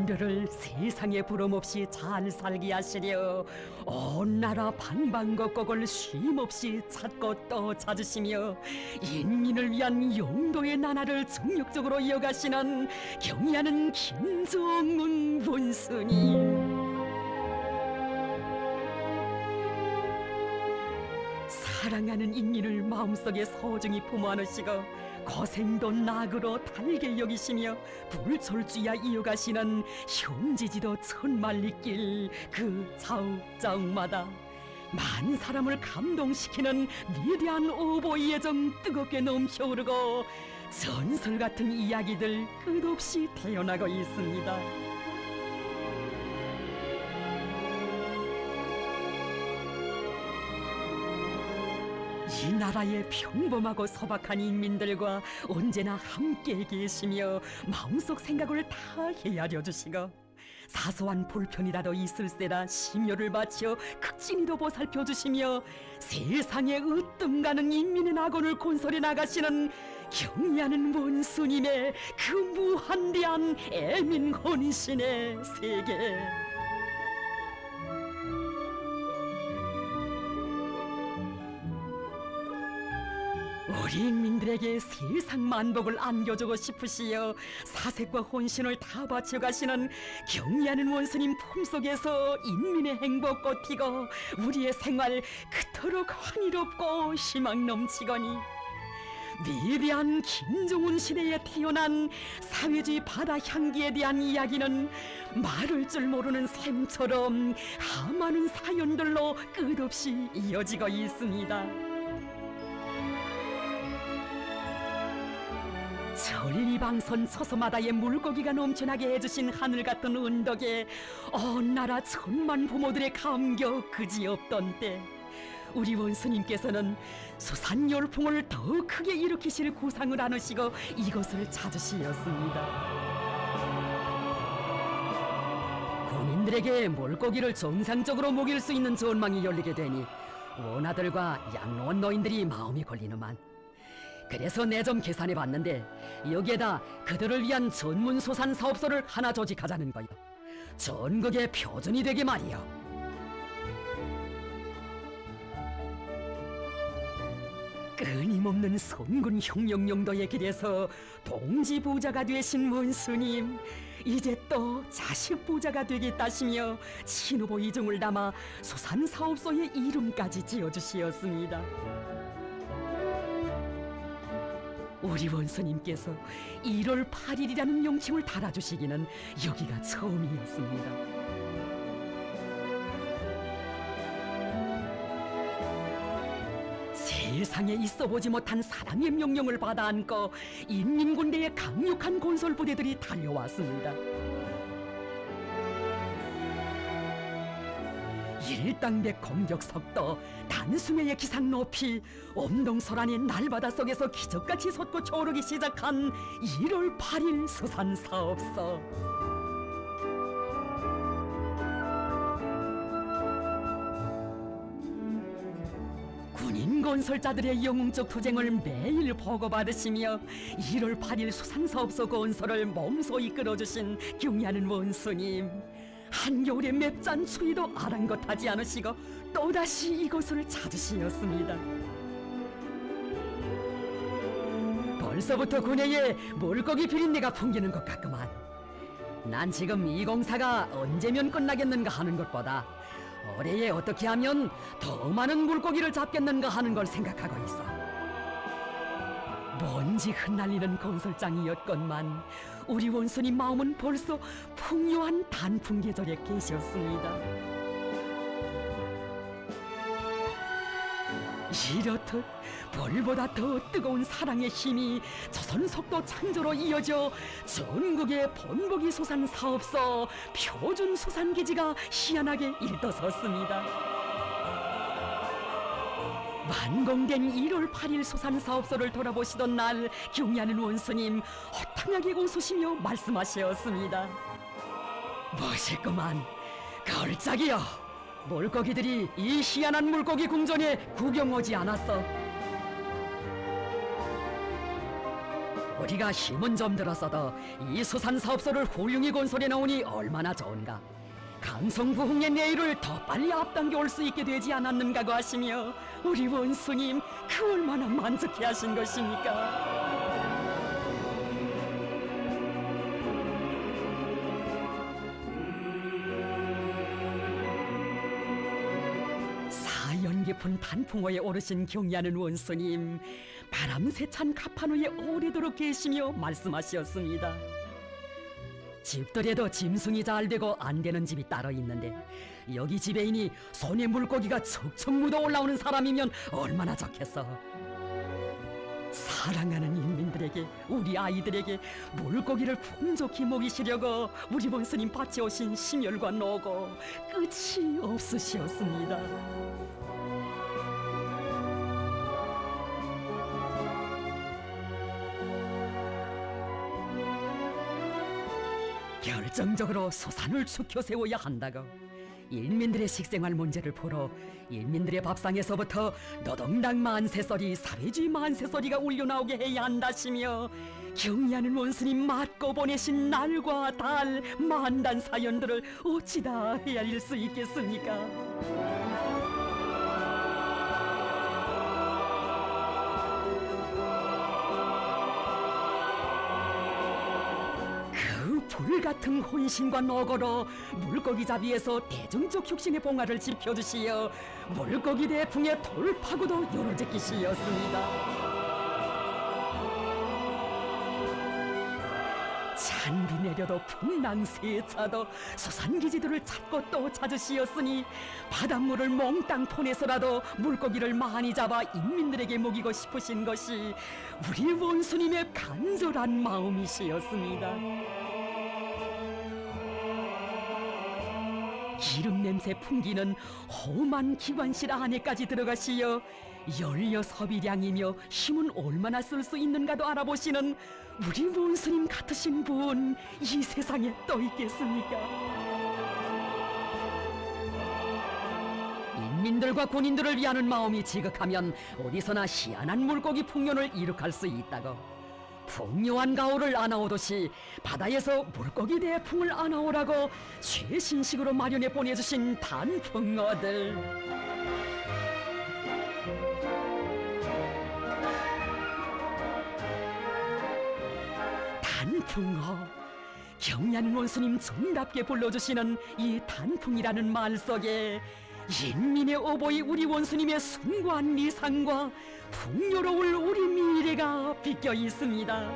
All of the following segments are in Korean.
인류를 세상에 부름없이 잘 살게 하시려 온 나라 방방곡곡을 쉼없이 찾고 또 찾으시며 인민을 위한 용도의 나날을 정력적으로 이어가시는 경의하는 김정은 원수님, 사랑하는 인민을 마음속에 소중히 품어 안으시고 고생도 낙으로 달게 여기시며 불철주야 이어가시는 형제지도 천만리길 그 좌우마다 많은 사람을 감동시키는 위대한 오보의 예정 뜨겁게 넘쳐오르고 전설 같은 이야기들 끝없이 태어나고 있습니다. 이 나라의 평범하고 소박한 인민들과 언제나 함께 계시며 마음속 생각을 다 헤아려 주시고 사소한 불편이라도 있을세라 심려를 바쳐 극진히도 보살펴 주시며 세상에 으뜸 가는 인민의 낙원을 건설해 나가시는 경의하는 원수님의 그 무한대한 애민 헌신의 세계, 우리 인민들에게 세상 만복을 안겨주고 싶으시어 사색과 혼신을 다 바쳐가시는 경의하는 원수님 품속에서 인민의 행복꽃 피고 우리의 생활 그토록 환희롭고 희망 넘치거니 위대한 김정은 시대에 태어난 사회주의 바다 향기에 대한 이야기는 말할 줄 모르는 샘처럼 하많은 사연들로 끝없이 이어지고 있습니다. 천리방선 처소마다의 물고기가 넘쳐나게 해주신 하늘 같은 은덕에 온 나라 천만 부모들의 감격 그지없던 때 우리 원수님께서는 수산열풍을 더 크게 일으키실 구상을 안으시고 이것을 찾으시었습니다. 군인들에게 물고기를 정상적으로 먹일 수 있는 전망이 열리게 되니 원아들과 양로원 노인들이 마음이 걸리는만, 그래서 내 좀 계산해 봤는데 여기에다 그들을 위한 전문 수산 사업소를 하나 조직하자는 거요. 전국의 표준이 되게 말이요. 끊임없는 선군 혁명 용도의 길에서 동지 부자가 되신 원수님, 이제 또 자식 부자가 되겠다시며 친후보 이중을 담아 수산 사업소의 이름까지 지어주시었습니다. 우리 원수님께서 1월 8일이라는 명칭을 달아주시기는 여기가 처음이었습니다. 세상에 있어보지 못한 사랑의 명령을 받아 안고 인민군대의 강력한 건설부대들이 달려왔습니다. 일당백 공격 속도, 단숨에의 기상 높이, 엄동설안의 날바다 속에서 기적같이 솟구쳐 오르기 시작한 1월 8일 수산사업소. 군인 건설자들의 영웅적 투쟁을 매일 보고받으시며 1월 8일 수산사업소 건설을 몸소 이끌어주신 경의하는 원수님, 한겨울의 맵짠 추위도 아랑곳하지 않으시고 또다시 이곳을 찾으시었습니다. 벌써부터 군내에 물고기 비린내가 풍기는 것 같구만. 난 지금 이 공사가 언제면 끝나겠는가 하는 것보다 올해에 어떻게 하면 더 많은 물고기를 잡겠는가 하는 걸 생각하고 있어. 먼지 흩날리는 건설장이었건만 우리 원수님 마음은 벌써 풍요한 단풍 계절에 계셨습니다. 이렇듯 벌보다 더 뜨거운 사랑의 힘이 조선속도 창조로 이어져 전국의 본보기 수산 사업소 표준 수산기지가 희한하게 일떠섰습니다. 완공된 1월 8일 수산사업소를 돌아보시던 날 경의하는 원수님 호탕하게 웃으시며 말씀하셨습니다. 멋있구만, 걸작이여. 물고기들이 이 희한한 물고기 궁전에 구경 오지 않았어. 우리가 힘은 좀 들었어도 이 수산사업소를 훌륭히 건설해 나오니 얼마나 좋은가. 강성부흥의 내일을 더 빨리 앞당겨 올 수 있게 되지 않았는가고 하시며 우리 원수님 그 얼마나 만족해 하신 것입니까? 사연 깊은 단풍호에 오르신 경의하는 원수님, 바람 세찬 가판 위에 오래도록 계시며 말씀하셨습니다. 집들에도 짐승이 잘 되고 안 되는 집이 따로 있는데 여기 지배인이 손에 물고기가 척척 묻어 올라오는 사람이면 얼마나 좋겠어. 사랑하는 인민들에게, 우리 아이들에게 물고기를 풍족히 먹이시려고 우리 원수님 밭에 오신 심혈과 노고 끝이 없으시었습니다. 결정적으로 수산을 축혀 세워야 한다고 일민들의 식생활 문제를 풀어 일민들의 밥상에서부터 노동당 만세소리, 사회주의 만세소리가 울려나오게 해야 한다시며 경의하는 원수님 맞고 보내신 날과 달 만단 사연들을 어찌다 헤아릴 수 있겠습니까? 불같은 혼신과 노고로 물고기잡이에서 대중적 혁신의 봉화를 지펴주시어 물고기 대풍의 돌파구도 요로제끼시었습니다. 찬비 내려도 풍랑 세차도 수산기지들을 찾고 또 찾으시었으니 바닷물을 몽땅 퍼내서라도 물고기를 많이 잡아 인민들에게 먹이고 싶으신 것이 우리 원수님의 간절한 마음이시었습니다. 기름 냄새 풍기는 험한 기관실 안에까지 들어가시어 16일량이며 힘은 얼마나 쓸 수 있는가도 알아보시는 우리 원수님 같으신 분 이 세상에 또 있겠습니까? 인민들과 군인들을 위하는 마음이 지극하면 어디서나 희한한 물고기 풍년을 이룩할 수 있다고. 풍요한 가오를 안아오듯이 바다에서 물고기 대풍을 안아오라고 최신식으로 마련해 보내주신 단풍어들. 단풍어, 경의하는 원수님 정답게 불러주시는 이 단풍이라는 말 속에 인민의 어버이 우리 원수님의 숭고한 미상과 풍요로울 우리 미래가 비껴 있습니다.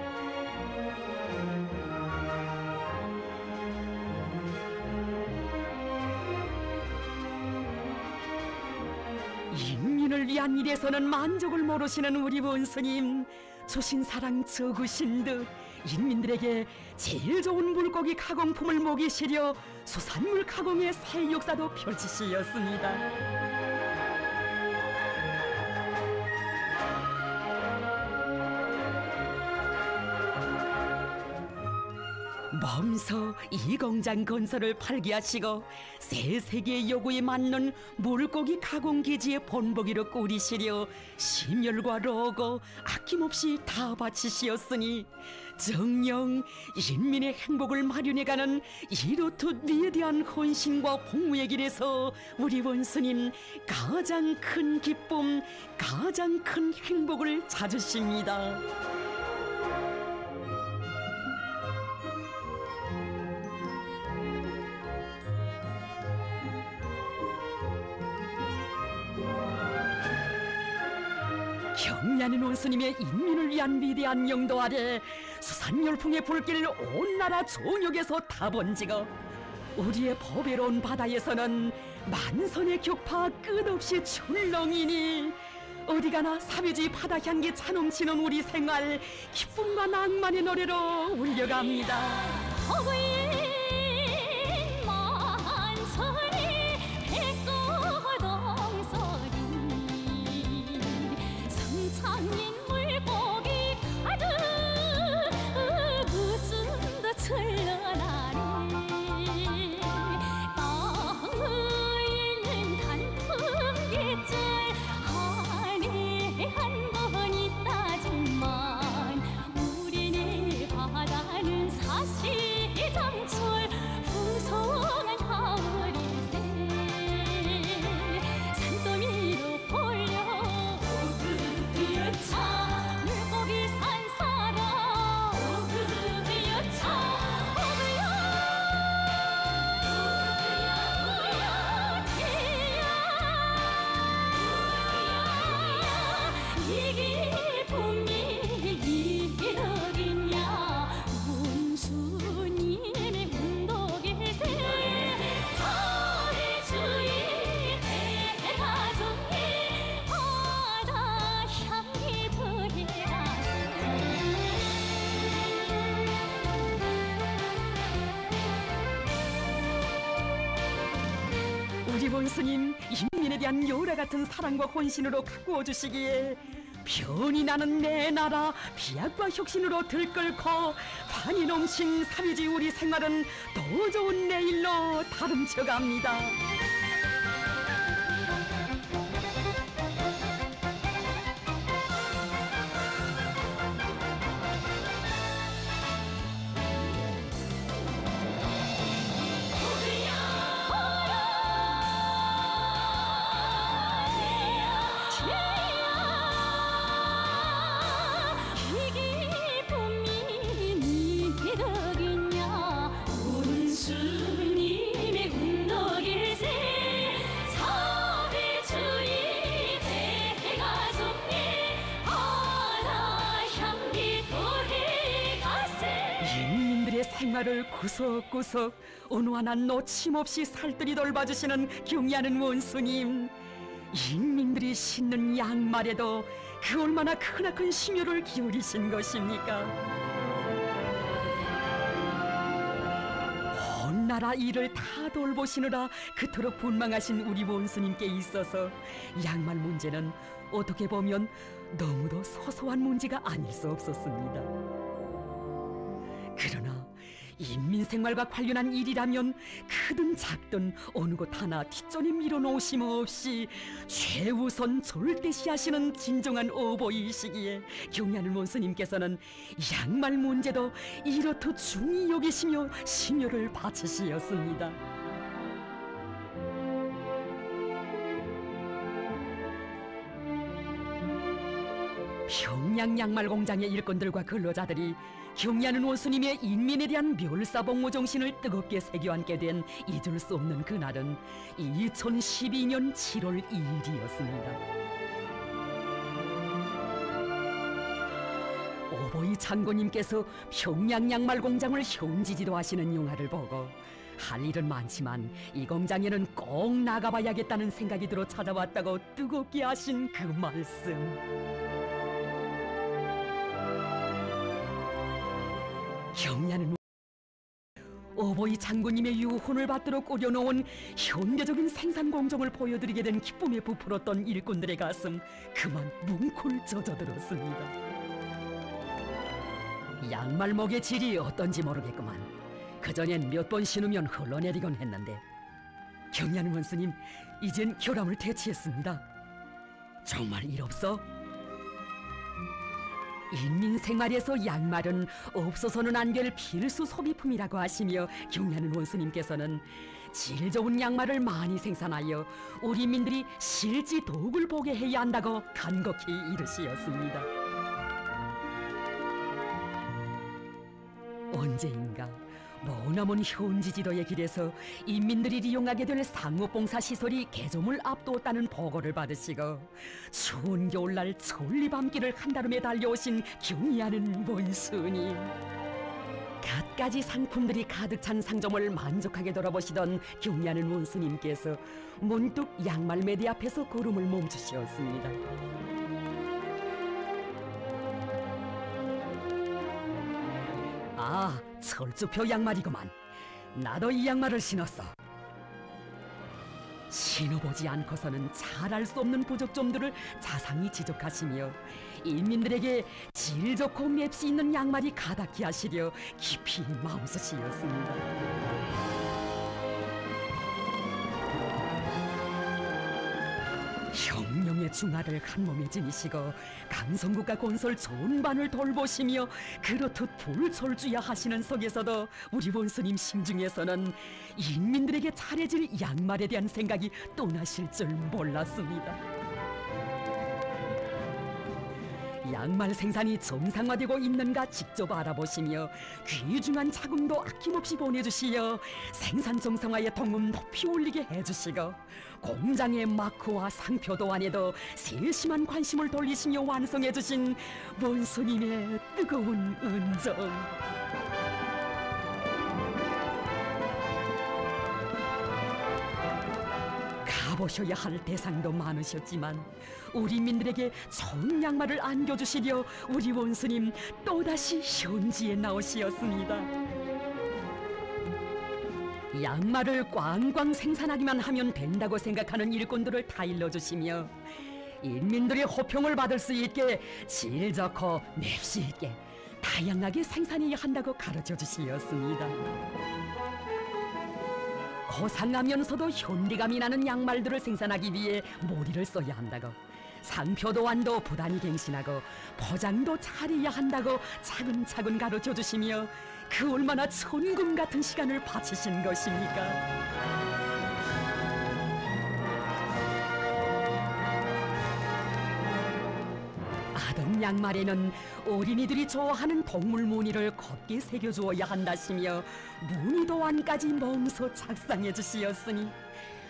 인민을 위한 일에서는 만족을 모르시는 우리 원수님, 주신 사랑 적으신 듯 인민들에게 제일 좋은 물고기 가공품을 먹이시려 수산물 가공의 새 역사도 펼치시었습니다. 몸소 이 공장 건설을 발기하시고 새 세계의 요구에 맞는 물고기 가공기지의 본보기로 꾸리시려 심혈과 로고 아낌없이 다 바치시었으니 정녕 인민의 행복을 마련해가는 이렇듯 위대한 헌신과 복무의 길에서 우리 원수님 가장 큰 기쁨, 가장 큰 행복을 찾으십니다. 경의하는 원수님의 인민을 위한 위대한 영도 아래 수산열풍의 불길 온 나라 전역에서 다 번지고 우리의 보배로운 바다에서는 만선의 격파 끝없이 출렁이니 어디 가나 사회주의 바다 향기 차넘치는 우리 생활 기쁨과 낭만의 노래로 울려갑니다. 한 번 있다지만 우리는 우리 원수님 인민에 대한 여우라 같은 사랑과 혼신으로 가꾸어 주시기에 변이 나는 내 나라 비약과 혁신으로 들끓고 환희 넘친 사회주의 우리 생활은 더 좋은 내일로 다름쳐 갑니다. 생활을 구석구석 어느 하나 놓침없이 살뜰히 돌봐주시는 경의하는 원수님, 인민들이 신는 양말에도 그 얼마나 크나큰 심혈을 기울이신 것입니까? 온 나라 일을 다 돌보시느라 그토록 분망하신 우리 원수님께 있어서 양말 문제는 어떻게 보면 너무도 소소한 문제가 아닐 수 없었습니다. 그러나 인민생활과 관련한 일이라면 크든 작든 어느 것 하나 뒷전에 밀어놓으심 없이 최우선 절대시하시는 진정한 어버이이시기에 경의하는 원수님께서는 양말 문제도 이렇듯 중히 여기시며 심혈을 바치시었습니다. 평양 양말 공장의 일꾼들과 근로자들이 경의하는 원수님의 인민에 대한 멸사복무 정신을 뜨겁게 새겨안게 된 잊을 수 없는 그날은 2012년 7월 2일이었습니다. 오보이 장군님께서 평양 양말 공장을 현지 지도하시는 영화를 보고 할 일은 많지만 이 공장에는 꼭 나가봐야겠다는 생각이 들어 찾아왔다고 뜨겁게 하신 그 말씀. 경의하는 오보이 장군님의 유혼을 받들어 꾸려놓은 현대적인 생산 공정을 보여드리게 된 기쁨에 부풀었던 일꾼들의 가슴 그만 뭉클 젖어들었습니다. 양말목의 질이 어떤지 모르겠구만. 그전엔 몇 번 신으면 흘러내리곤 했는데 경의하는 원수님, 이젠 결함을 퇴치했습니다. 정말 일 없어? 인민생활에서 양말은 없어서는 안 될 필수 소비품이라고 하시며 경의하는 원수님께서는 질 좋은 양말을 많이 생산하여 우리 민들이 실지 덕을 보게 해야 한다고 간곡히 이르시었습니다. 언제인가 머나먼 현지 지도의 길에서 인민들이 이용하게 될 상업봉사 시설이 개점을 앞두었다는 보고를 받으시고 추운 겨울날 천리밤길을 한다름에 달려오신 경의하는 원수님. 갖가지 상품들이 가득 찬 상점을 만족하게 돌아보시던 경의하는 원수님께서 문득 양말 매대 앞에서 걸음을 멈추셨습니다. 아, 철쭉표 양말이구만. 나도 이 양말을 신었어. 신어보지 않고서는 잘 알 수 없는 부족점들을 자상히 지적하시며 인민들에게 질 좋고 맵시 있는 양말이 가닿게 하시려 깊이 마음쓰시었습니다. 혁명의 중화를 한몸에 지니시고 강성국가 건설 전반을 돌보시며 그렇듯 불철주야 하시는 속에서도 우리 원수님 심중에서는 인민들에게 차려질 양말에 대한 생각이 떠나실 줄 몰랐습니다. 양말 생산이 정상화되고 있는가 직접 알아보시며 귀중한 자금도 아낌없이 보내주시어 생산 정상화의 통은 높이 올리게 해주시고 공장의 마크와 상표도 안에도 세심한 관심을 돌리시며 완성해주신 원수님의 뜨거운 은정. 가보셔야 할 대상도 많으셨지만 우리 민들에게 좋은 양말을 안겨주시려 우리 원수님 또다시 현지에 나오시었습니다. 양말을 꽝꽝 생산하기만 하면 된다고 생각하는 일꾼들을 다 일러주시며 인민들이 호평을 받을 수 있게 질 좋고 맵시 있게 다양하게 생산해야 한다고 가르쳐 주시었습니다. 고상하면서도 현대감이 나는 양말들을 생산하기 위해 모리를 써야 한다고, 상표도안도 부단히 갱신하고 포장도 잘해야 한다고 차근차근 가르쳐 주시며 그 얼마나 천금 같은 시간을 바치신 것입니까? 아동 양말에는 어린이들이 좋아하는 동물 무늬를 곱게 새겨주어야 한다시며 무늬도안까지 몸소 작성해 주시었으니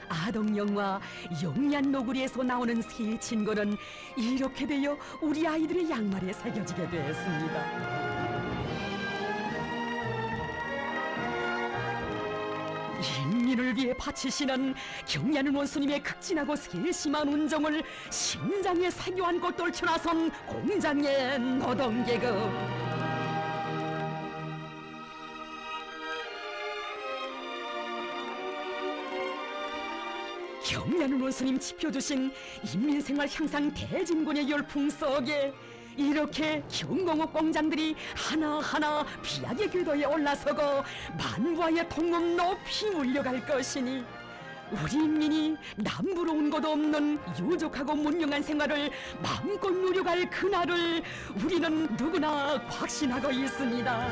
아동 영화 영리한 노구리에서 나오는 새 친구는 이렇게 되어 우리 아이들의 양말에 새겨지게 되었습니다. 인민을 위해 바치시는 경리하는 원수님의 극진하고 세심한 운정을 심장에 새겨 안고 떨쳐나선 공장의 노동계급. 경리하는 원수님 지펴주신 인민생활 향상 대진군의 열풍 속에 이렇게 경공업 공장들이 하나하나 비약의 궤도에 올라서고 만부하의 통업 높이 울려갈 것이니 우리 인민이 남부러운 곳 없는 유족하고 문명한 생활을 마음껏 누려갈 그날을 우리는 누구나 확신하고 있습니다.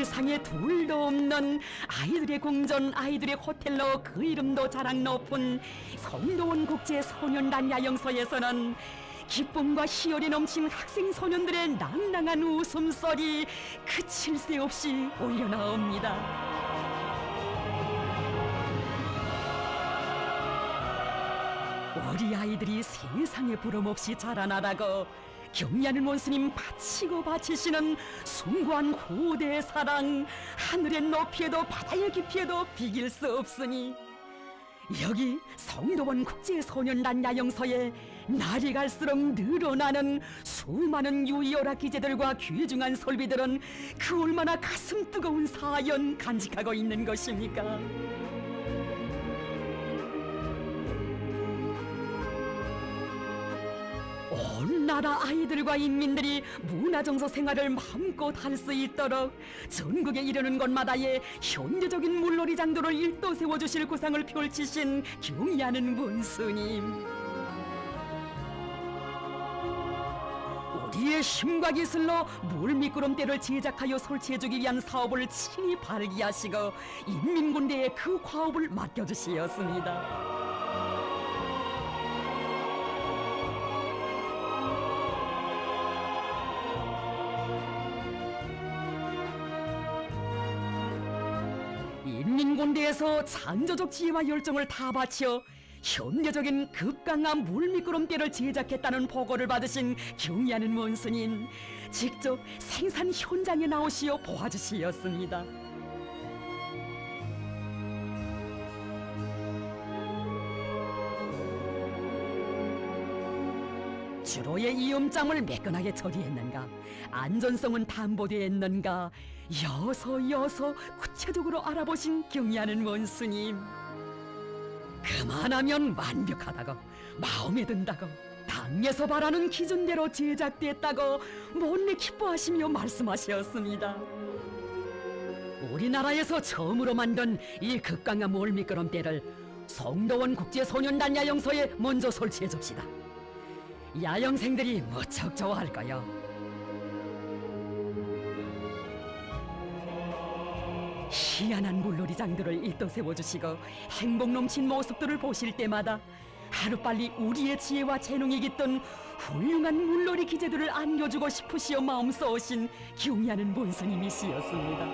세상에 둘도 없는 아이들의 궁전, 아이들의 호텔로 그 이름도 자랑 높은 성도원 국제 소년단 야영소에서는 기쁨과 희열이 넘친 학생 소년들의 낭낭한 웃음소리 그칠 새 없이 올려나옵니다. 우리 아이들이 세상에 부름없이 자라나라고 경리하는 원수님 바치고 바치시는 숭고한 후대의 사랑, 하늘의 높이에도 바다의 깊이에도 비길 수 없으니 여기 성도원 국제소년단 야영소에 날이 갈수록 늘어나는 수많은 유이오락 기재들과 귀중한 설비들은 그 얼마나 가슴 뜨거운 사연 간직하고 있는 것입니까? 온 나라 아이들과 인민들이 문화정서 생활을 마음껏 할 수 있도록 전국에 이르는 곳마다의 현대적인 물놀이 장도를 일도 세워주실 구상을 펼치신 경의하는 문수님, 우리의 힘과 기술로 물미끄럼대를 제작하여 설치해주기 위한 사업을 친히 발기하시고 인민군대에 그 과업을 맡겨주시었습니다. 인민군대에서 창조적 지혜와 열정을 다 바쳐 현대적인 급강한 물미끄럼대를 제작했다는 보고를 받으신 경의하는 원수님, 직접 생산 현장에 나오시어 보아주시었습니다. 주로의 이음장을 매끈하게 처리했는가, 안전성은 담보되었는가, 여서 구체적으로 알아보신 경의하는 원수님, 그만하면 완벽하다고, 마음에 든다고, 당에서 바라는 기준대로 제작됐다고 못내 기뻐하시며 말씀하셨습니다. 우리나라에서 처음으로 만든 이 극강한 물미끄럼대를 성도원 국제소년단 야영소에 먼저 설치해 줍시다. 야영생들이 무척 좋아할 거요. 희한한 물놀이장들을 일도 세워주시고 행복 넘친 모습들을 보실 때마다 하루빨리 우리의 지혜와 재능이 깃든 훌륭한 물놀이 기재들을 안겨주고 싶으시어 마음 쏘신 경의하는 본스님이시였습니다.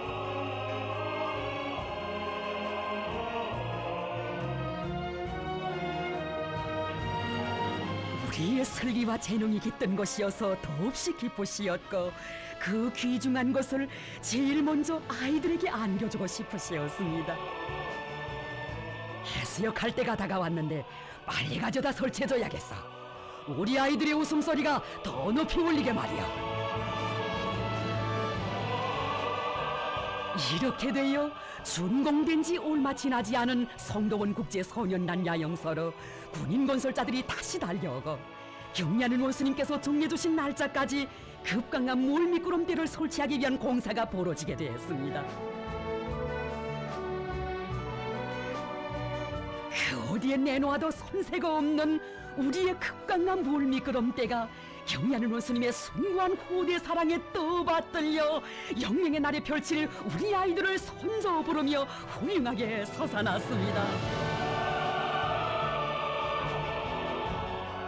우리의 슬기와 재능이 깃든 것이어서 더없이 기쁘시었고 그 귀중한 것을 제일 먼저 아이들에게 안겨주고 싶으시었습니다. 해수욕할 때가 다가왔는데 빨리 가져다 설치해줘야겠어. 우리 아이들의 웃음소리가 더 높이 울리게 말이야. 이렇게 되어 준공된 지 얼마 지나지 않은 성도원 국제 소년단 야영서로 군인 건설자들이 다시 달려오고 경리하는 원수님께서 정해주신 날짜까지 급강한 물미끄럼대를 설치하기 위한 공사가 벌어지게 되었습니다. 그 어디에 내놓아도 손색가 없는 우리의 급강한 물미끄럼대가 경리하는 원수님의 숭고한 호대 사랑에 떠받들려 영맹의 날에 펼칠 우리 아이들을 손져 부르며 훌륭하게 솟아났습니다.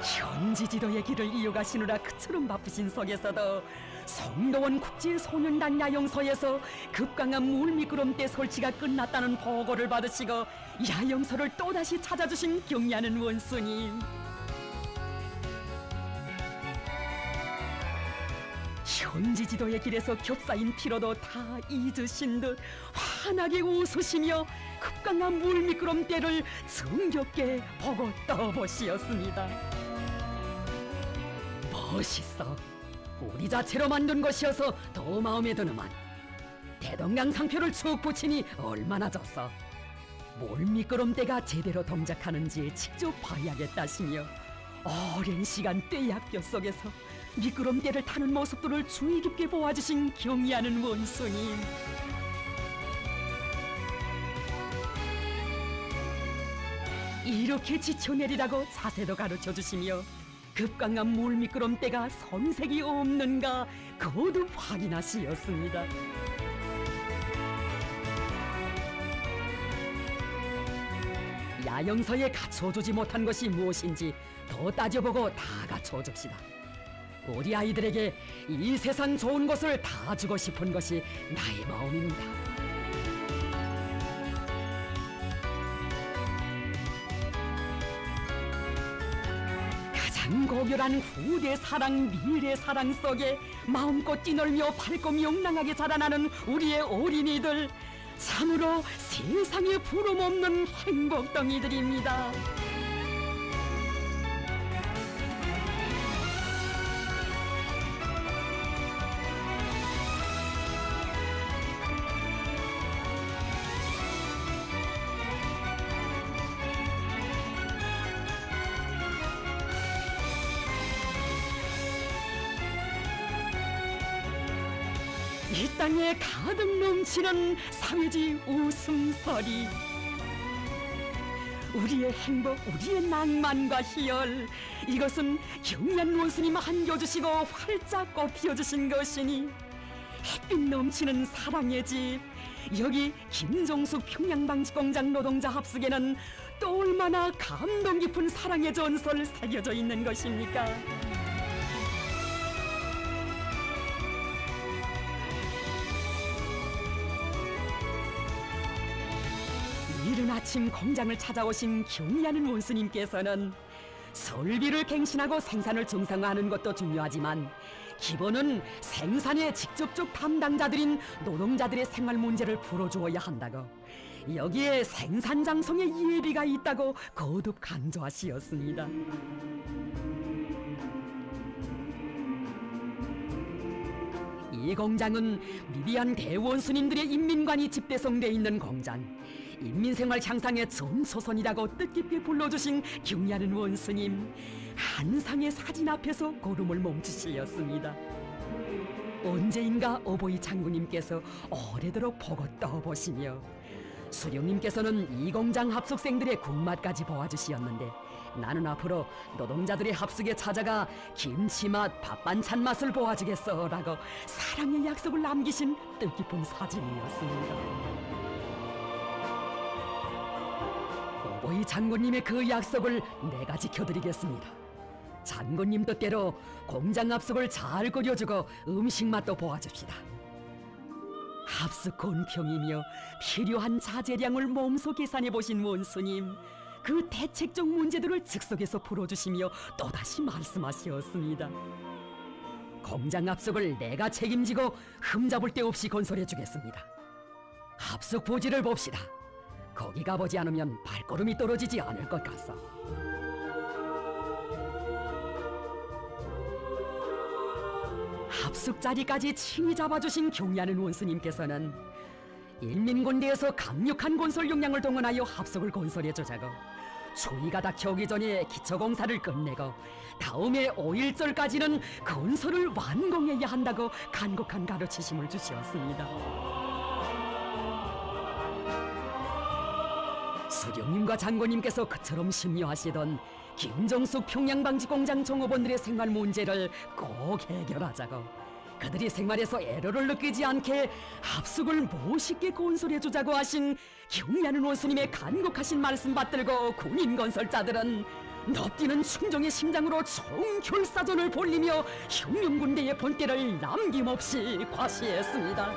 현지 지도의 길을 이어가시느라 그처럼 바쁘신 속에서도 성도원 국제소년단 야영소에서 급강한 물미끄럼대 설치가 끝났다는 보고를 받으시고 야영소를 또다시 찾아주신 경리하는 원수님. 현지 지도의 길에서 겹싸인 피로도 다 잊으신 듯 환하게 웃으시며 급강한 물미끄럼대를 정겹게 보고 떠보시었습니다. 멋있어. 우리 자체로 만든 것이어서 더 마음에 드는만 대동강 상표를 쭉 붙이니 얼마나 좋소. 물미끄럼대가 제대로 동작하는지 직접 봐야겠다시며 오랜 시간 떼약볕 속에서 미끄럼대를 타는 모습들을 주의 깊게 보아주신 경리하는 원수님. 이렇게 지쳐내리라고 자세도 가르쳐주시며 급강한 물미끄럼대가 손색이 없는가 거듭 확인하시었습니다. 야영서에 갖춰주지 못한 것이 무엇인지 더 따져보고 다 갖춰줍시다. 우리 아이들에게 이 세상 좋은 것을 다 주고 싶은 것이 나의 마음입니다. 가장 고결한 후대 사랑, 미래 사랑 속에 마음껏 뛰놀며 밝고 용랑하게 자라나는 우리의 어린이들, 참으로 세상에 부름없는 행복덩이들입니다. 이 땅에 가득 넘치는 사회주의 웃음소리, 우리의 행복, 우리의 낭만과 희열, 이것은 경리한 원수님 안겨주시고 활짝 꽃피워주신 것이니 햇빛 넘치는 사랑의 집, 여기 김종숙 평양방직공장 노동자 합숙에는 또 얼마나 감동 깊은 사랑의 전설 새겨져 있는 것입니까? 이른 아침 공장을 찾아오신 경리하는 원수님께서는 설비를 갱신하고 생산을 정상화하는 것도 중요하지만 기본은 생산의 직접적 담당자들인 노동자들의 생활 문제를 풀어주어야 한다고, 여기에 생산 장성의 예비가 있다고 거듭 강조하시었습니다. 이 공장은 미비한 대원수님들의 인민관이 집대성돼 있는 공장, 인민생활 향상의 전소선이라고 뜻깊게 불러주신 경리하는 원수님, 한 상의 사진 앞에서 고름을 멈추시었습니다. 언제인가 어버이 장군님께서 오래도록 보고 떠보시며 수령님께서는 이 공장 합숙생들의 국맛까지 보아주시었는데, 나는 앞으로 노동자들의 합숙에 찾아가 김치맛, 밥반찬 맛을 보아주겠어라고 사랑의 약속을 남기신 뜻깊은 사진이었습니다. 어버이 장군님의 그 약속을 내가 지켜드리겠습니다. 장군님 뜻대로 공장 합숙을 잘 끓여주고 음식 맛도 보아줍시다. 합숙 공평이며 필요한 자재량을 몸소 계산해 보신 원수님, 그 대책적 문제들을 즉석에서 풀어주시며 또다시 말씀하시었습니다. 공장 합숙을 내가 책임지고 흠잡을 데 없이 건설해 주겠습니다. 합숙 부지를 봅시다. 거기 가보지 않으면 발걸음이 떨어지지 않을 것 같소. 합숙 자리까지 친히 잡아주신 경리하는 원수님께서는 인민군대에서 강력한 건설 역량을 동원하여 합석을 건설해주자고, 추위가 닥쳐 오기 전에 기초공사를 끝내고 다음해 5일절까지는 건설을 완공해야 한다고 간곡한 가르치심을 주시었습니다. 수령님과 장군님께서 그처럼 심려하시던 김정숙 평양방직공장 종업원들의 생활 문제를 꼭 해결하자고, 그들이 생활에서 애로를 느끼지 않게 합숙을 멋있게 건설해주자고 하신 경리하는 원수님의 간곡하신 말씀 받들고 군인 건설자들은 넙뛰는 충정의 심장으로 총결사전을 벌리며 혁명군대의 본때를 남김없이 과시했습니다.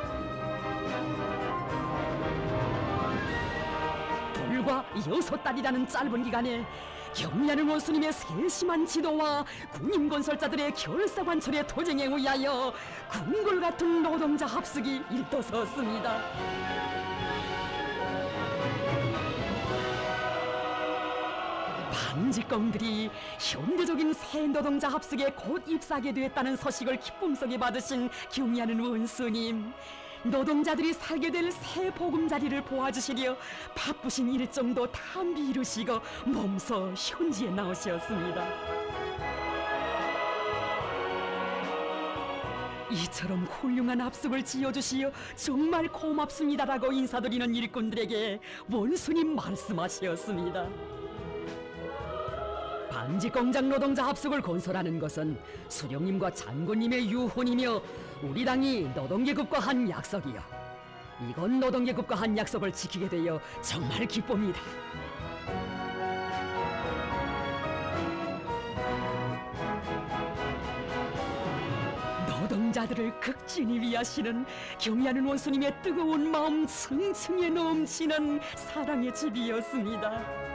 불과 6달이라는 짧은 기간에 경리하는 원수님의 세심한 지도와 군인 건설자들의 결사관철의 도쟁에 의하여 궁궐 같은 노동자 합숙이 일떠섰습니다. 반직공들이 현대적인 새 노동자 합숙에 곧 입사하게 되었다는 소식을 기쁨 속에 받으신 경리하는 원수님, 노동자들이 살게 될 새 보금자리를 보아주시려 바쁘신 일정도 다 미루시고 몸소 현지에 나오셨습니다. 이처럼 훌륭한 합숙을 지어주시어 정말 고맙습니다라고 인사드리는 일꾼들에게 원수님 말씀하셨습니다. 반직공장 노동자 합숙을 건설하는 것은 수령님과 장군님의 유혼이며 우리 당이 노동계급과 한 약속이요, 이건 노동계급과 한 약속을 지키게 되어 정말 기쁩니다. 노동자들을 극진히 위하시는 경리하는 원수님의 뜨거운 마음 층층에 넘치는 사랑의 집이었습니다.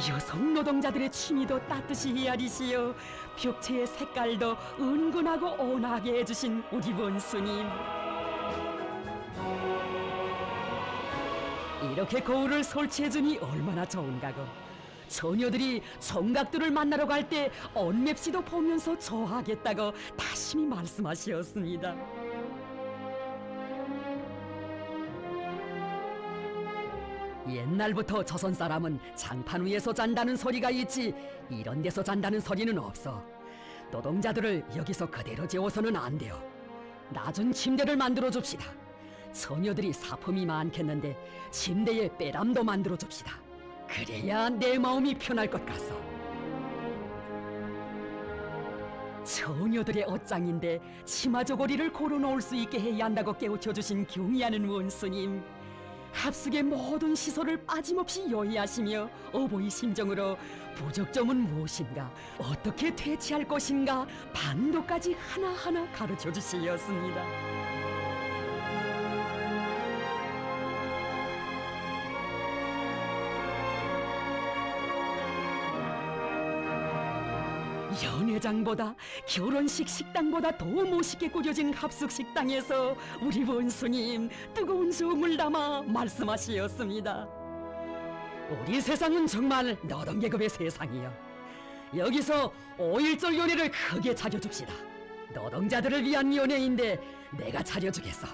여성 노동자들의 취미도 따뜻이 헤아리시어 벽체의 색깔도 은근하고 온화하게 해주신 우리 원수님, 이렇게 거울을 설치해주니 얼마나 좋은가고, 처녀들이 총각들을 만나러 갈 때 언맵시도 보면서 좋아하겠다고 다심히 말씀하셨습니다. 옛날부터 조선 사람은 장판 위에서 잔다는 소리가 있지 이런 데서 잔다는 소리는 없어. 노동자들을 여기서 그대로 재워서는 안 돼요. 낮은 침대를 만들어 줍시다. 처녀들이 사품이 많겠는데 침대에 빼람도 만들어 줍시다. 그래야 내 마음이 편할 것 같소. 처녀들의 옷장인데 치마 저고리를 걸어놓을 수 있게 해야 한다고 깨우쳐주신 경의하는 원수님, 합숙의 모든 시설을 빠짐없이 요의하시며 어버이 심정으로 부적점은 무엇인가, 어떻게 퇴치할 것인가 반도까지 하나하나 가르쳐 주시었습니다. 연회장보다 결혼식 식당보다 더 멋있게 꾸려진 합숙 식당에서 우리 원수님 뜨거운 정을 담아 말씀하시었습니다. 우리 세상은 정말 노동계급의 세상이요, 여기서 5.1절 연회를 크게 차려줍시다. 노동자들을 위한 연회인데 내가 차려주겠어.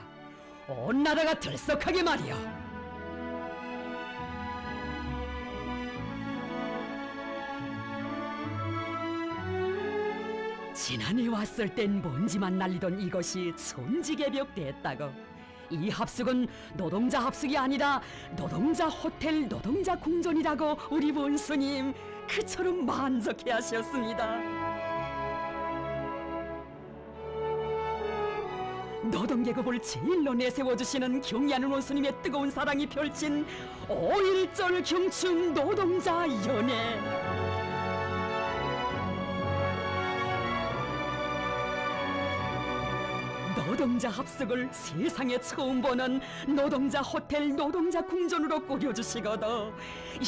온 나라가 들썩하게 말이요. 지난해 왔을 땐 먼지만 날리던 이것이 천지개벽 됐다고. 이 합숙은 노동자 합숙이 아니라 노동자 호텔 노동자 궁전이라고 우리 원수님 그처럼 만족해 하셨습니다. 노동계급을 제일로 내세워주시는 경의하는 원수님의 뜨거운 사랑이 펼친 5.1절 경축 노동자 연회. 노동자 합숙을 세상에 처음 보는 노동자 호텔 노동자 궁전으로 꾸려주시거든,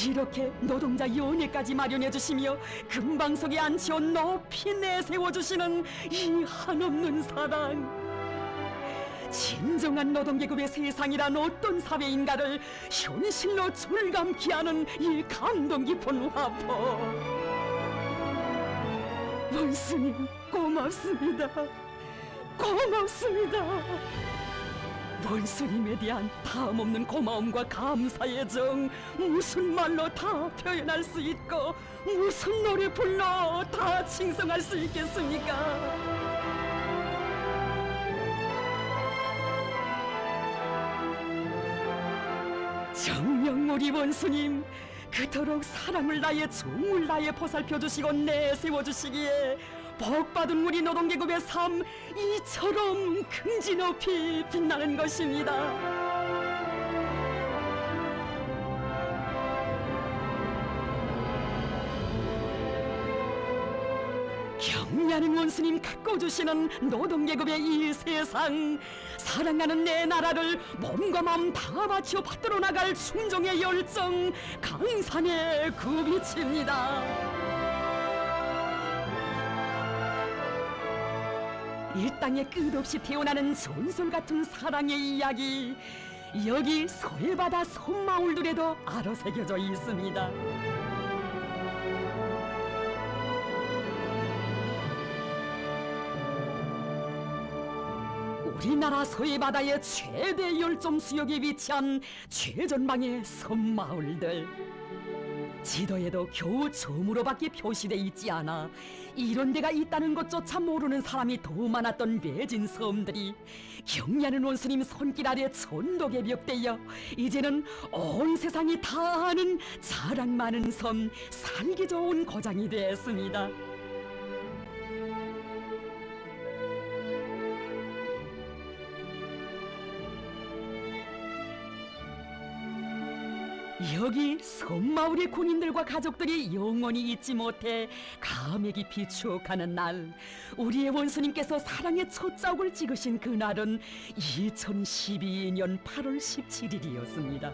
이렇게 노동자 연회까지 마련해주시며 금방석에 앉혀 높이 내세워주시는 이 한없는 사랑, 진정한 노동계급의 세상이란 어떤 사회인가를 현실로 절감케 하는 이 감동 깊은 화포. 원수님 고맙습니다. 고맙습니다. 원수님에 대한 다음없는 고마움과 감사의 정 무슨 말로 다 표현할 수 있고 무슨 노래 불러 다 칭송할 수 있겠습니까? 정녕 우리 원수님, 그토록 사랑을 다해 정을 다해 보살펴주시고 내세워주시기에 복받은 우리 노동계급의 삶 이처럼 긍지 높이 빛나는 것입니다. 경리하는 원수님 가꿔주시는 노동계급의 이 세상, 사랑하는 내 나라를 몸과 마음 다 바쳐 받들어 나갈 순종의 열정 강산의 그 빛입니다. 이 땅에 끝없이 태어나는 전설 같은 사랑의 이야기, 여기 서해바다 섬마을들에도 알아새겨져 있습니다. 우리나라 서해바다의 최대 열점 수역에 위치한 최전방의 섬마을들, 지도에도 겨우 점으로밖에 표시돼 있지 않아 이런 데가 있다는 것조차 모르는 사람이 더 많았던 외진 섬들이 경리하는 원수님 손길 아래 천독에 벽되어 이제는 온 세상이 다 아는 자랑 많은 섬, 살기 좋은 고장이 되었습니다. 여기 섬마을의 군인들과 가족들이 영원히 잊지 못해 감회 깊이 추억하는 날, 우리의 원수님께서 사랑의 첫 자국을 찍으신 그날은 2012년 8월 17일이었습니다.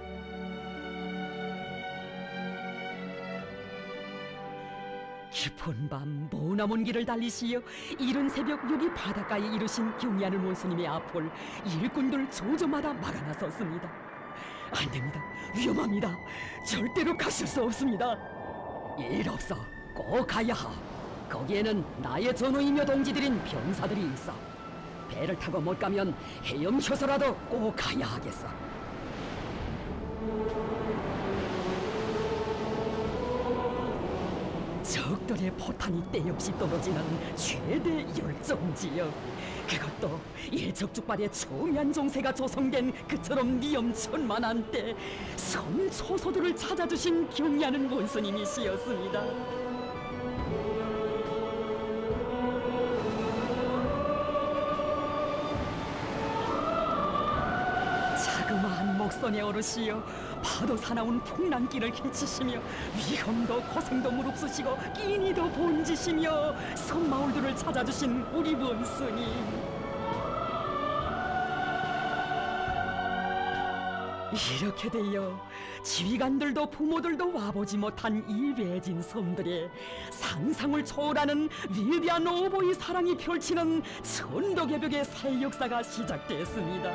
깊은 밤 머나먼 길을 달리시어 이른 새벽 여기 바닷가에 이르신 경리하는 원수님의 앞을 일꾼들 조조마다 막아나섰습니다. 안 됩니다. 위험합니다. 절대로 가실 수 없습니다. 일 없어. 꼭 가야 하. 거기에는 나의 전우이며 동지들인 병사들이 있어. 배를 타고 못 가면 헤엄쳐서라도 꼭 가야 하겠어. 적들의 포탄이 때없이 떨어지는 최대 열정지역, 그것도 일적즉발의 초미한 정세가 조성된 그처럼 위험천만한 때 섬 초소들을 찾아주신 경리하는 원수님이시였습니다. 자그마한 목선에 오르시어 파도 사나운 풍랑길을 헤치시며 위험도 고생도 무릅쓰시고 끼니도 번지시며 섬마을들을 찾아주신 우리 원수님, 이렇게 되어 지휘관들도 부모들도 와보지 못한 이 외진 섬들에 상상을 초월하는 위대한 오보의 사랑이 펼치는 천도개벽의 새 역사가 시작됐습니다.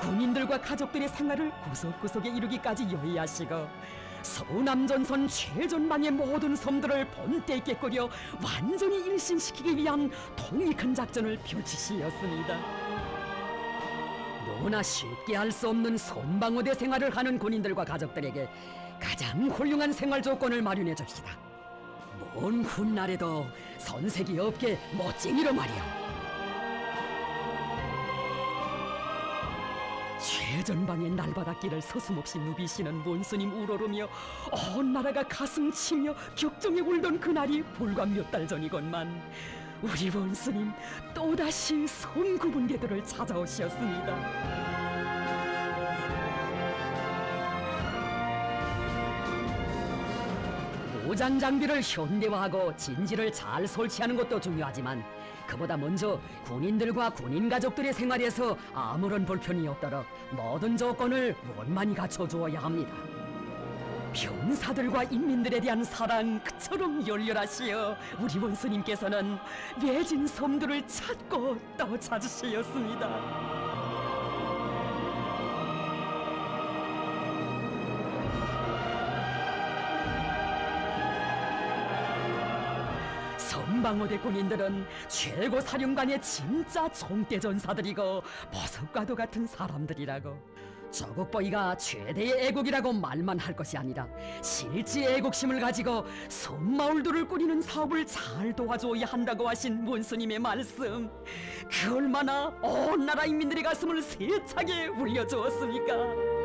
군인들과 가족들의 생활을 구석구석에 이루기까지 요리하시고 서남전선 최전방의 모든 섬들을 본때 있게 꾸려 완전히 일신시키기 위한 통익한 작전을 펼치시었습니다. 너무나 쉽게 할 수 없는 선방어대 생활을 하는 군인들과 가족들에게 가장 훌륭한 생활 조건을 마련해 줍시다. 먼 훗날에도 선색이 없게 멋쟁이로 말이야. 최전방의 날바닷길을 서슴없이 누비시는 원수님 우러르며 온 나라가 가슴 치며 격정에 울던 그날이 불과 몇 달 전이건만 우리 원수님 또다시 섬 구분대들을 찾아오셨습니다. 무장 장비를 현대화하고 진지를 잘 설치하는 것도 중요하지만 그보다 먼저 군인들과 군인 가족들의 생활에서 아무런 불편이 없도록 모든 조건을 원만히 갖춰주어야 합니다. 병사들과 인민들에 대한 사랑 그처럼 열렬하시어 우리 원수님께서는 외진 섬들을 찾고 또 찾으시었습니다. 문방어대 군인들은 최고 사령관의 진짜 총대 전사들이고 버섯과도 같은 사람들이라고. 조국보이가 최대의 애국이라고 말만 할 것이 아니라 실제 애국심을 가지고 섬마을들을 꾸리는 사업을 잘 도와줘야 한다고 하신 문스님의 말씀, 그 얼마나 온 나라 인민들의 가슴을 세차게 울려주었습니까?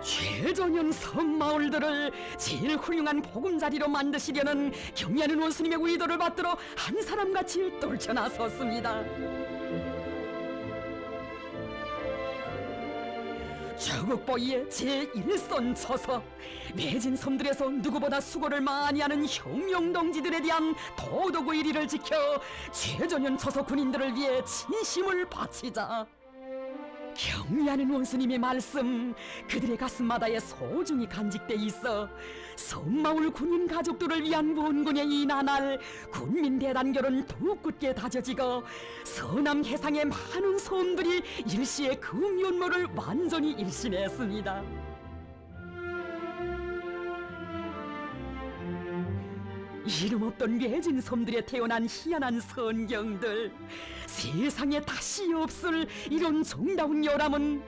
최전현 섬마을들을 제일 훌륭한 보금자리로 만드시려는 경의하는 원수님의 의도를 받들어 한 사람같이 떨쳐나섰습니다. 조국보이의 제1선 처서, 매진 섬들에서 누구보다 수고를 많이 하는 혁명동지들에 대한 도덕의 일의를 지켜 최전현 처서 군인들을 위해 진심을 바치자. 경의하는 원수님의 말씀, 그들의 가슴마다에 소중히 간직돼 있어 섬마을 군인 가족들을 위한 원군의 이 나날 군민 대단결은 더욱 굳게 다져지고 서남 해상의 많은 섬들이 일시에 그 면모를 완전히 일신했습니다. 이름 없던 외진 섬들에 태어난 희한한 선경들, 세상에 다시 없을 이런 정다운 열함은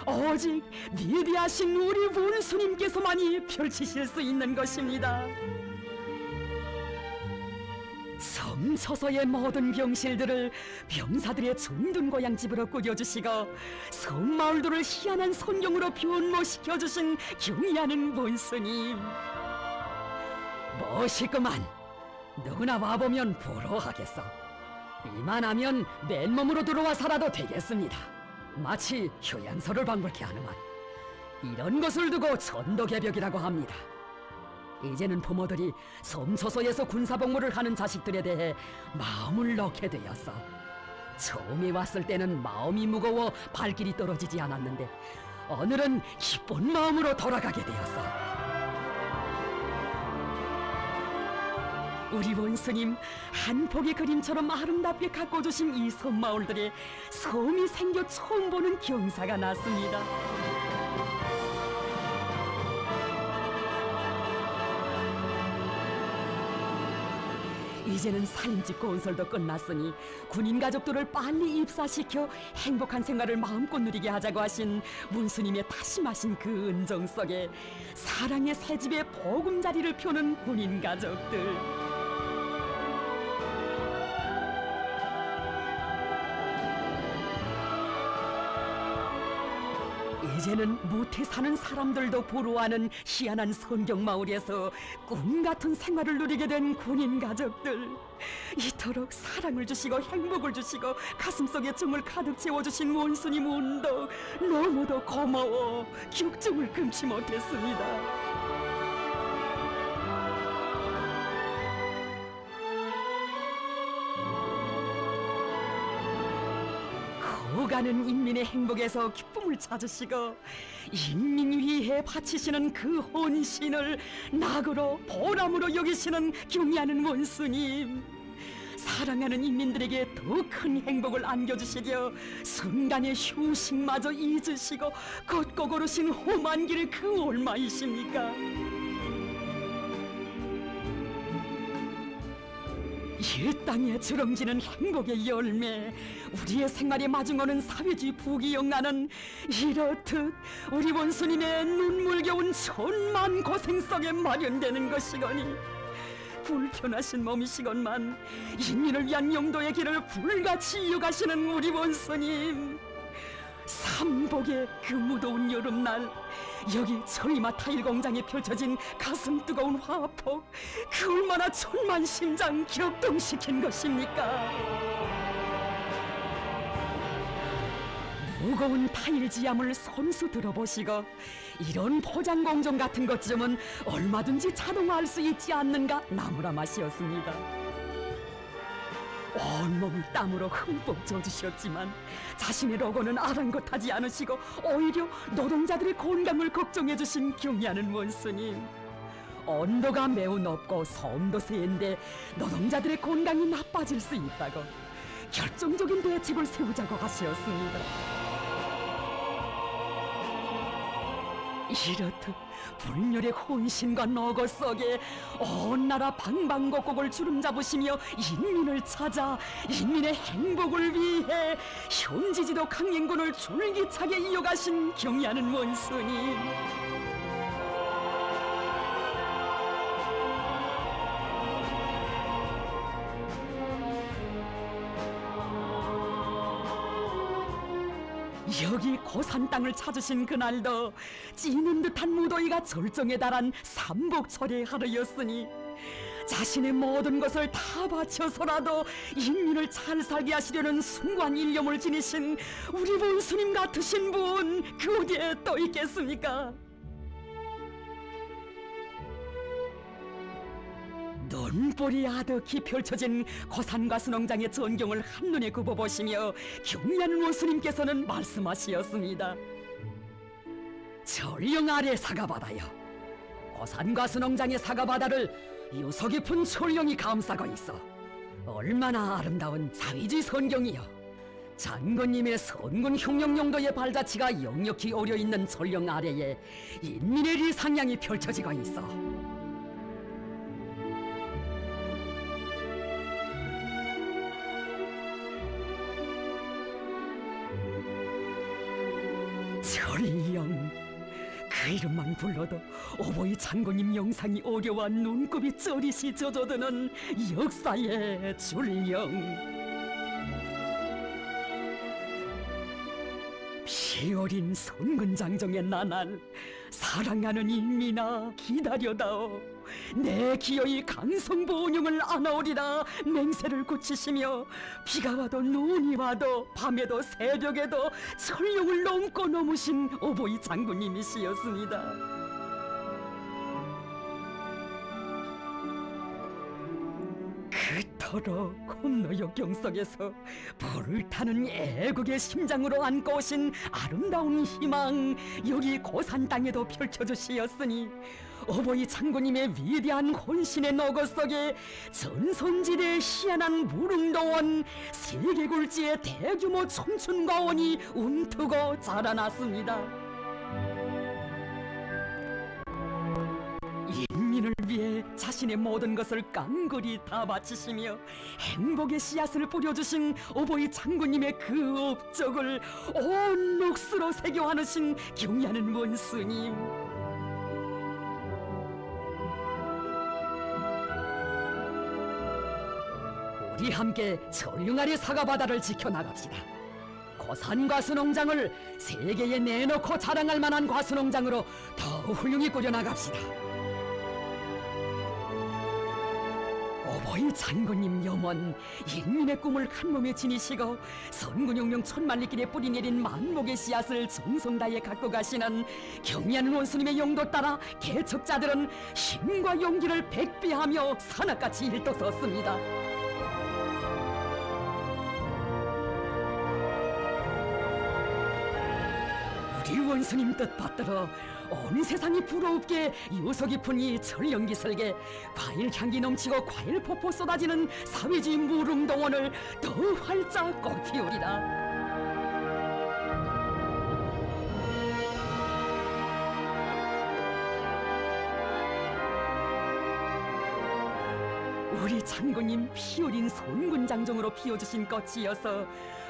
오직 위대하신 우리 원수님께서만이 펼치실 수 있는 것입니다. 섬처서의 모든 병실들을 병사들의 정든 고향집으로 꾸려주시고 섬마을들을 희한한 선경으로 변모시켜주신 경의하는 원수님, 멋있구만. 누구나 와보면 부러워하겠어. 이만하면 맨몸으로 들어와 살아도 되겠습니다. 마치 휴양소를 방불케 하는만. 이런 것을 두고 전도개벽이라고 합니다. 이제는 부모들이 섬초소에서 군사복무를 하는 자식들에 대해 마음을 놓게 되었어. 처음에 왔을 때는 마음이 무거워 발길이 떨어지지 않았는데 오늘은 기쁜 마음으로 돌아가게 되었어. 우리 원수님, 한 폭의 그림처럼 아름답게 가꿔주신 이 섬마을들에 섬이 생겨 처음 보는 경사가 났습니다. 이제는 살림집 건설도 끝났으니 군인 가족들을 빨리 입사시켜 행복한 생활을 마음껏 누리게 하자고 하신 문스님의 다심하신 그 은정 속에 사랑의 새집에 보금자리를 펴는 군인 가족들. 이제는 못해 사는 사람들도 부러워하는 희한한 성경마을에서 꿈같은 생활을 누리게 된 군인 가족들, 이토록 사랑을 주시고 행복을 주시고 가슴속에 정을 가득 채워주신 원수님 운덕 너무도 고마워 격정을 금치 못했습니다. 가는 인민의 행복에서 기쁨을 찾으시고 인민 위해 바치시는 그 헌신을 낙으로 보람으로 여기시는 경의하는 원수님, 사랑하는 인민들에게 더 큰 행복을 안겨주시려 순간의 휴식마저 잊으시고 걷고 걸으신 험한 길 그 얼마이십니까? 이 땅에 주렁지는 행복의 열매, 우리의 생활에 마중오는 사회주의 부귀영화는 이렇듯 우리 원수님의 눈물겨운 천만 고생 속에 마련되는 것이거니 불편하신 몸이시건만 인민을 위한 영도의 길을 불같이 이어가시는 우리 원수님, 삼복의 그 무더운 여름날 여기 저희마 타일 공장에 펼쳐진 가슴 뜨거운 화폭, 그 얼마나 천만 심장 격동시킨 것입니까? 무거운 타일 지함을 손수 들어보시고 이런 포장 공정 같은 것쯤은 얼마든지 자동화할 수 있지 않는가 나무라 맛이었습니다. 온몸을 땀으로 흠뻑 젖으셨지만 자신의 로고는 아랑곳하지 않으시고 오히려 노동자들의 건강을 걱정해 주신 경의하는 원수님, 온도가 매우 높고 소음도 세인데 노동자들의 건강이 나빠질 수 있다고 결정적인 대책을 세우자고 하셨습니다. 이렇듯 불멸의 혼신과 너거 속에 온 나라 방방곡곡을 주름잡으시며 인민을 찾아 인민의 행복을 위해 현지지도 강행군을 줄기차게 이어가신 경의하는 원수님, 여기 고산 땅을 찾으신 그날도 찌는 듯한 무더위가 절정에 달한 삼복철의 하루였으니 자신의 모든 것을 다 바쳐서라도 인민을 잘 살게 하시려는 숭고한 일념을 지니신 우리 원수님 같으신 분 그 어디에 또 있겠습니까? 눈볼이 아득히 펼쳐진 고산과 수농장의 전경을 한눈에 굽어보시며 경의하는 원수님께서는 말씀하시었습니다. 전령 아래 사과바다여, 고산과 수농장의 사과바다를 유서 깊은 전령이 감싸고 있어 얼마나 아름다운 사위지 선경이여. 장군님의 선군 흉령 용도의 발자취가 역력히 어려있는 전령 아래에 인민의 리상향이 펼쳐지고 있어 전령, 그 이름만 불러도 어버이 장군님 영상이 어려워 눈곱이 쩌릿이 젖어드는 역사의 전령. 피 어린 선군장정의 나날, 사랑하는 인민아 기다려다오. 내 기어이 강성보온용을 안아오리라 맹세를 굳히시며 비가 와도 눈이 와도 밤에도 새벽에도 철령을 넘고 넘으신 어버이 장군님이시였습니다. 그토록 곤노역 경석에서 불을 타는 애국의 심장으로 안고 오신 아름다운 희망, 여기 고산 땅에도 펼쳐주시었으니 어버이 장군님의 위대한 혼신의 너거 속에 전선지대의 희한한 무릉도원, 세계굴지의 대규모 촌춘과원이 움트고 자라났습니다. 인민을 위해 자신의 모든 것을 깡그리 다 바치시며 행복의 씨앗을 뿌려주신 어버이 장군님의 그 업적을 온 몫으로 새겨 안으신 경의하는 원수님, 우리 함께 전령 아래 사과바다를 지켜나갑시다. 고산 과수농장을 세계에 내놓고 자랑할 만한 과수농장으로 더 훌륭히 꾸려나갑시다. 어버이 장군님 염원, 인민의 꿈을 한몸에 지니시고 선군용령 천만리길에 뿌리내린 만목의 씨앗을 정성 다해 갖고 가시는 경의하는 원수님의 용도 따라 개척자들은 힘과 용기를 백비하며 산악같이 일떠섰습니다. 우리 원수님 뜻 받들어 온 세상이 부러웁게 유서 깊은 이 전령기설계, 과일 향기 넘치고 과일 폭포 쏟아지는 사회주의 무릉동원을 더 활짝 꽃피우리라. 우리 장군님 피 어린 선군장정으로 피워주신 꽃이어서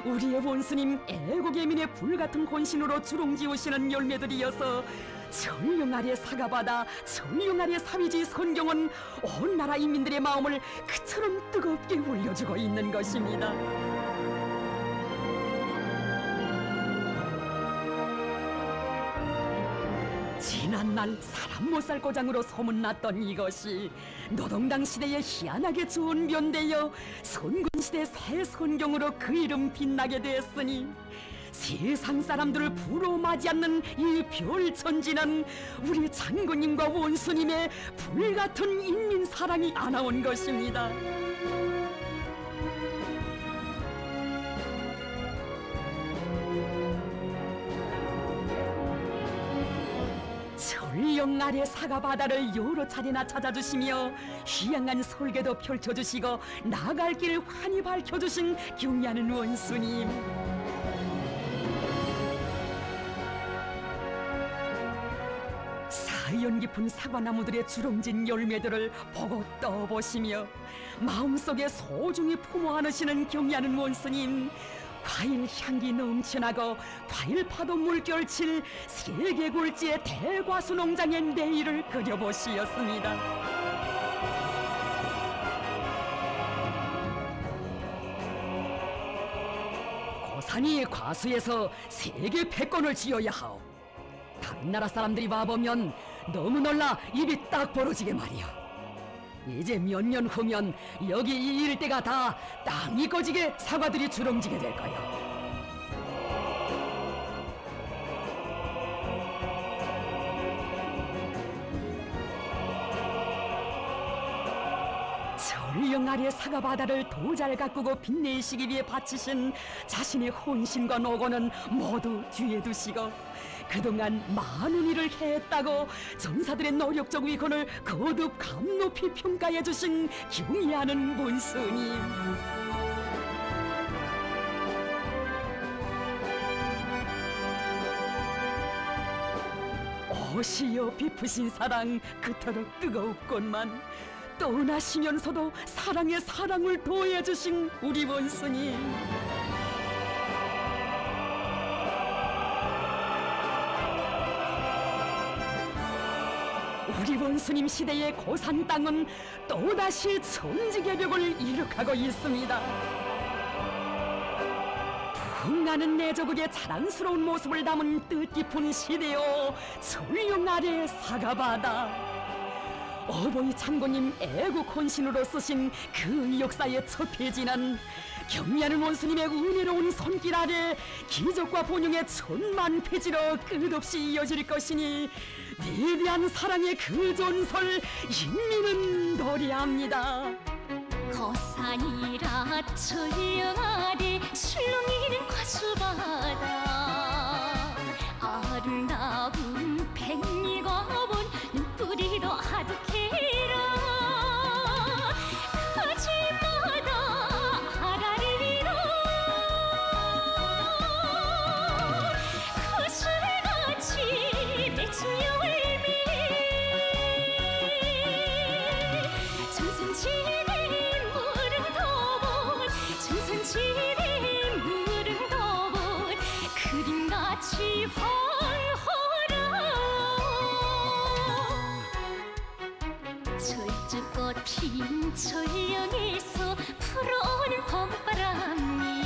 우리의 원수님 애국애민의 불같은 혼신으로 주렁지우시는 열매들이어서 전령 아래 사과바다, 전령 아래 사위지 선경은 온 나라 인민들의 마음을 그처럼 뜨겁게 울려주고 있는 것입니다. 지난날 사람 못 살 고장으로 소문났던 이것이 노동당 시대에 희한하게 좋은 변되어 선군시대 새 선경으로 그 이름 빛나게 되었으니 세상 사람들을 부러워하지 않는 이 별천지는 우리 장군님과 원수님의 불같은 인민 사랑이 안아온 것입니다. 전령 아래 사과바다를 여러 차례나 찾아주시며 휘양한 설계도 펼쳐주시고 나갈 길 환히 밝혀주신 경의하는 원수님, 사연 깊은 사과나무들의 주렁진 열매들을 보고 떠보시며 마음속에 소중히 품어 안으시는 경리하는 원스님, 과일 향기 넘쳐나고 과일 파도 물결칠 세계 굴지의 대과수 농장의 내일을 그려보시었습니다. 고산이 과수에서 세계 패권을 지어야 하오. 다른 나라 사람들이 와보면 너무 놀라 입이 딱 벌어지게 말이야. 이제 몇 년 후면 여기 이 일대가 다 땅이 꺼지게 사과들이 주렁지게 될 거야. 전령 아래 사과 바다를 도잘 가꾸고 빛내시기 위해 바치신 자신의 혼신과 노고는 모두 뒤에 두시고 그동안 많은 일을 해했다고 전사들의 노력적 위건을 거듭 감높이 평가해 주신 경의하는 문스님. 오시어 비프신 사랑 그토록 뜨거웠건만 떠나시면서도 사랑에 사랑을 더해 주신 우리 원스님. 우리 원스님 시대의 고산 땅은 또다시 천지개벽을 이룩하고 있습니다. 풍나는 내조국의 자랑스러운 모습을 담은 뜻깊은 시대요 전령 아래 사과바다. 어버이 창고님 애국 혼신으로 쓰신 그 역사의 첫 페이지는 경리하는 원수님의 은혜로운 손길 아래 기적과 본영의 천만 페이지로 끝없이 이어질 것이니 위대한 사랑의 그 전설 인민은 노래합니다. 고산이라 전령 아래 술렁이는 과수바다 아름다운 백리과원 눈뿌리도 아득해라 가지마다 하라리로 거슬같이 맺힌 열매 정선지대 물을 더본 정선지대 물을 더본 그림같이 철쭉꽃 핀 전령에서 불어오는 봄바람이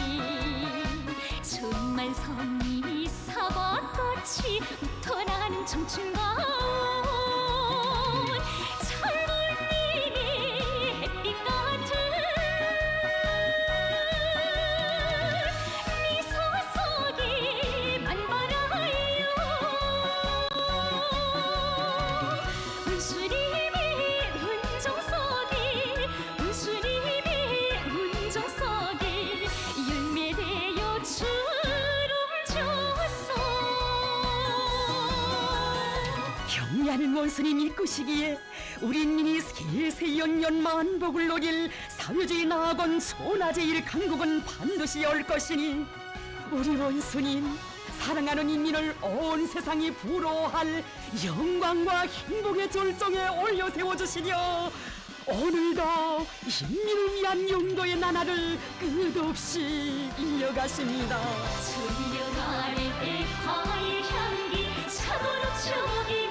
천만섬이 사과꽃이 웃어나는 청춘가원 창문님의 햇빛 같은 미소 속에 만발하여 은수님의 운정 속에 열매되어 주름져서 경리하는 원수님 이끄시기에 우리 인민이 세세연년 만복을 노릴 사회주의 나아건 소나제일 강국은 반드시 올 것이니 우리 원수님 사랑하는 인민을 온 세상이 부러워할 영광과 행복의 절정에 올려 세워주시려 오늘도 인민을 위한 용도의 나날을 끝없이 이어가십니다. 전령 아래의 과일 향기 차도록 저기